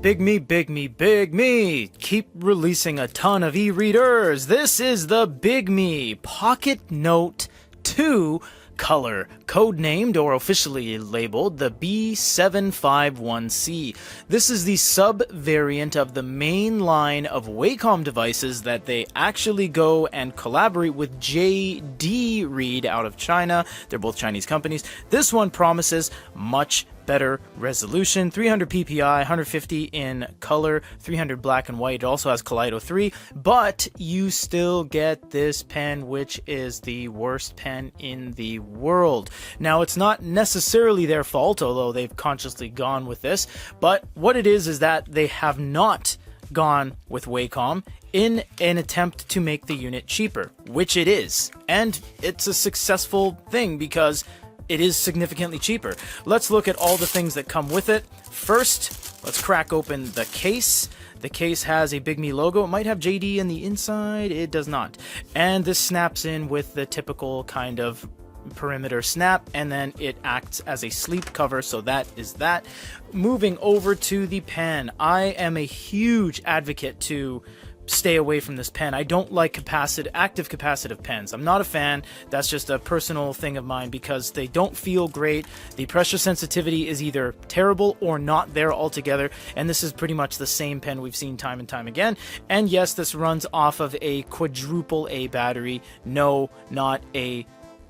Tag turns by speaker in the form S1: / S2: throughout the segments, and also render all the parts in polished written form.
S1: Bigme, keep releasing a ton of e-readers. This is the Bigme Pocketnote 2 Color, codenamed or officially labeled the B751C. This is the sub-variant of the main line of Wacom devices that they actually go and collaborate with JD Read out of China. They're both Chinese companies. This one promises much better resolution, 300 ppi, 150 in color, 300 black and white. It also has Kaleido 3, but you still get this pen, which is the worst pen in the world. Now, it's not necessarily their fault, although they've consciously gone with this, but what it is that they have not gone with Wacom in an attempt to make the unit cheaper, which it is, and it's a successful thing because it is significantly cheaper. Let's look at all the things that come with it. First, let's crack open the case. The case has a Bigme logo. It might have JD in the inside. It does not. And this snaps in with the typical kind of perimeter snap, and then it acts as a sleep cover, so that is that. Moving over to the pen, I am a huge advocate to stay away from this pen. I don't like active capacitive pens. I'm not a fan. That's just a personal thing of mine because they don't feel great. The pressure sensitivity is either terrible or not there altogether, and this is pretty much the same pen we've seen time and time again. And yes, this runs off of a quadruple A battery. No, not a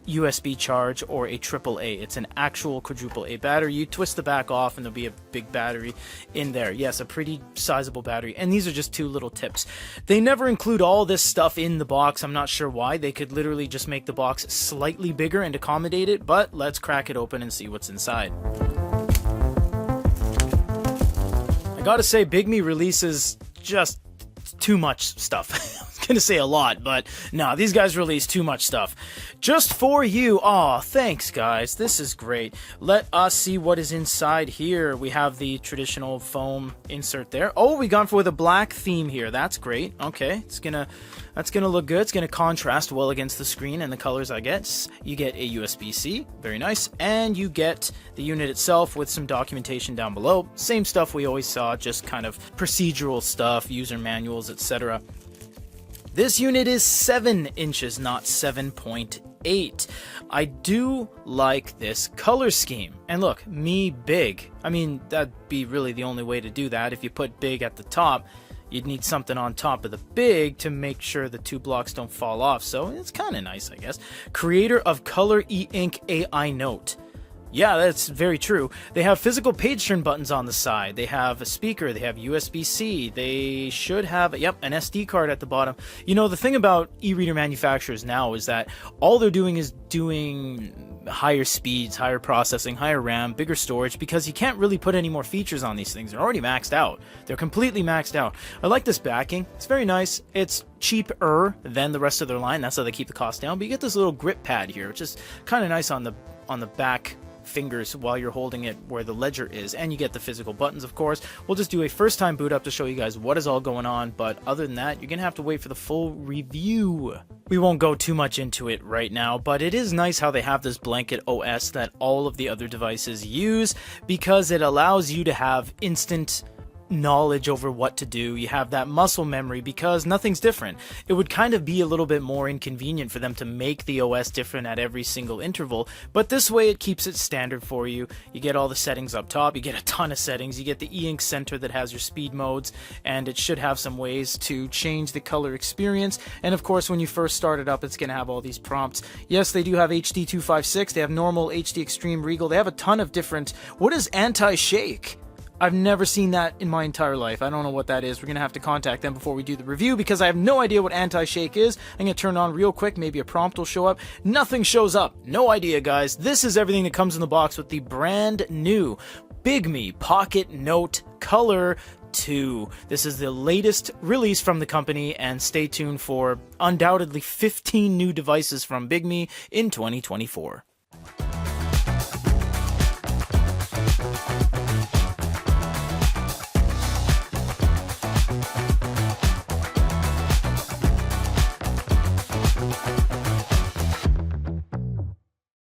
S1: USB charge or a triple A. It's an actual quadruple A battery. You twist the back off and there'll be a big battery in there. Yes, a pretty sizable battery. And these are just two little tips. They never include all this stuff in the box. I'm not sure why. They could literally just make the box slightly bigger and accommodate it, but let's crack it open and see what's inside. I gotta say, Bigme releases just too much stuff. Gonna say a lot, but no, these guys release too much stuff just for you. Aw, thanks guys, this is great. Let us see what is inside here. We have the traditional foam insert there. Oh, we gone for with a black theme here. That's great. Okay, that's gonna look good. It's gonna contrast well against the screen and the colors I get. You get a USB-C, very nice, and you get the unit itself with some documentation down below. Same stuff we always saw, just kind of procedural stuff, user manuals, etc. This unit is 7 inches, not 7.8. I do like this color scheme. And look, me big. I mean, that'd be really the only way to do that. If you put big at the top, you'd need something on top of the big to make sure the two blocks don't fall off. So it's kind of nice, I guess. Creator of Color eink AI Note. Yeah, that's very true. They have physical page turn buttons on the side. They have a speaker. They have USB-C. They should have, yep, an SD card at the bottom. You know, the thing about e-reader manufacturers now is that all they're doing is doing higher speeds, higher processing, higher RAM, bigger storage, because you can't really put any more features on these things. They're already maxed out. They're completely maxed out. I like this backing. It's very nice. It's cheaper than the rest of their line. That's how they keep the cost down. But you get this little grip pad here, which is kind of nice on the back fingers while you're holding it where the ledger is, and you get the physical buttons, of course. We'll just do a first time boot up to show you guys what is all going on, but other than that, you're gonna have to wait for the full review. We won't go too much into it right now, but it is nice how they have this blanket OS that all of the other devices use, because it allows you to have instant knowledge over what to do. You have that muscle memory because nothing's different. It would kind of be a little bit more inconvenient for them to make the OS different at every single interval, but this way it keeps it standard for you. You get all the settings up top, you get a ton of settings, you get the eink center that has your speed modes, and it should have some ways to change the color experience. And of course, when you first start it up, it's going to have all these prompts. Yes, they do have HD 256, they have normal, HD Extreme, Regal, they have a ton of different. What is anti-shake? I've never seen that in my entire life. I don't know what that is. We're going to have to contact them before we do the review because I have no idea what anti-shake is. I'm going to turn it on real quick. Maybe a prompt will show up. Nothing shows up. No idea, guys. This is everything that comes in the box with the brand new Bigme Pocketnote Color 2. This is the latest release from the company, and stay tuned for undoubtedly 15 new devices from Bigme in 2024.